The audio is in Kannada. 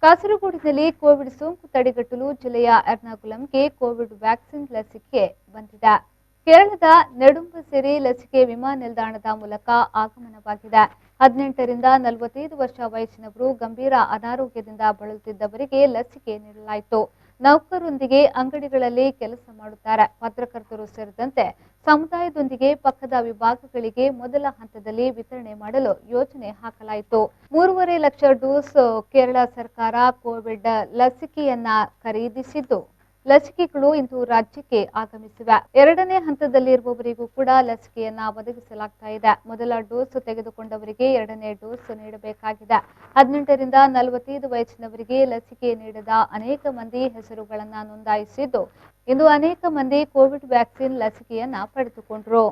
ಕಾಸರಗೋಡಿನಲ್ಲಿ ಕೋವಿಡ್ ಸೋಂಕು ತಡೆಗಟ್ಟಲು ಜಿಲ್ಲೆಯ ಎರ್ನಾಕುಲಂಗೆ ಕೋವಿಡ್ ವ್ಯಾಕ್ಸಿನ್ ಲಸಿಕೆ ಬಂದಿದೆ. ಕೇರಳದ ನೆಡುಂಬಸಿರಿ ಲಸಿಕೆ ವಿಮಾನ ನಿಲ್ದಾಣದ ಮೂಲಕ ಆಗಮನವಾಗಿದೆ. 18 ರಿಂದ 45 ವರ್ಷ ವಯಸ್ಸಿನವರು ಗಂಭೀರ ಅನಾರೋಗ್ಯದಿಂದ ಬಳಲುತ್ತಿದ್ದವರಿಗೆ ಲಸಿಕೆ ನೀಡಲಾಯಿತು. ನೌಕರರೊಂದಿಗೆ ಅಂಗಡಿಗಳಲ್ಲಿ ಕೆಲಸ ಮಾಡುತ್ತಾರೆ. ಪತ್ರಕರ್ತರು ಸೇರಿದಂತೆ ಸಮುದಾಯದೊಂದಿಗೆ ಪಕ್ಕದ ವಿಭಾಗಗಳಿಗೆ ಮೊದಲ ಹಂತದಲ್ಲಿ ವಿತರಣೆ ಮಾಡಲು ಯೋಜನೆ ಹಾಕಲಾಯಿತು. 3.5 ಲಕ್ಷ ಡೋಸ್ ಕೇರಳ ಸರ್ಕಾರ ಕೋವಿಡ್ ಲಸಿಕೆಯನ್ನ ಖರೀದಿಸಿದ್ದು, ಲಸಿಕೆಗಳು ಇಂದು ರಾಜ್ಯಕ್ಕೆ ಆಗಮಿಸಿವೆ. ಎರಡನೇ ಹಂತದಲ್ಲಿರುವವರಿಗೂ ಕೂಡ ಲಸಿಕೆಯನ್ನ ಒದಗಿಸಲಾಗ್ತಾ ಇದೆ. ಮೊದಲ ಡೋಸ್ ತೆಗೆದುಕೊಂಡವರಿಗೆ ಎರಡನೇ ಡೋಸ್ ನೀಡಬೇಕಾಗಿದೆ. 18 ರಿಂದ 45 ವಯಸ್ಸಿನವರಿಗೆ ಲಸಿಕೆ ನೀಡದ ಅನೇಕ ಮಂದಿ ಹೆಸರುಗಳನ್ನು ನೋಂದಾಯಿಸಿದ್ದು, ಇಂದು ಅನೇಕ ಮಂದಿ ಕೋವಿಡ್ ವ್ಯಾಕ್ಸಿನ್ ಲಸಿಕೆಯನ್ನ ಪಡೆದುಕೊಂಡರು.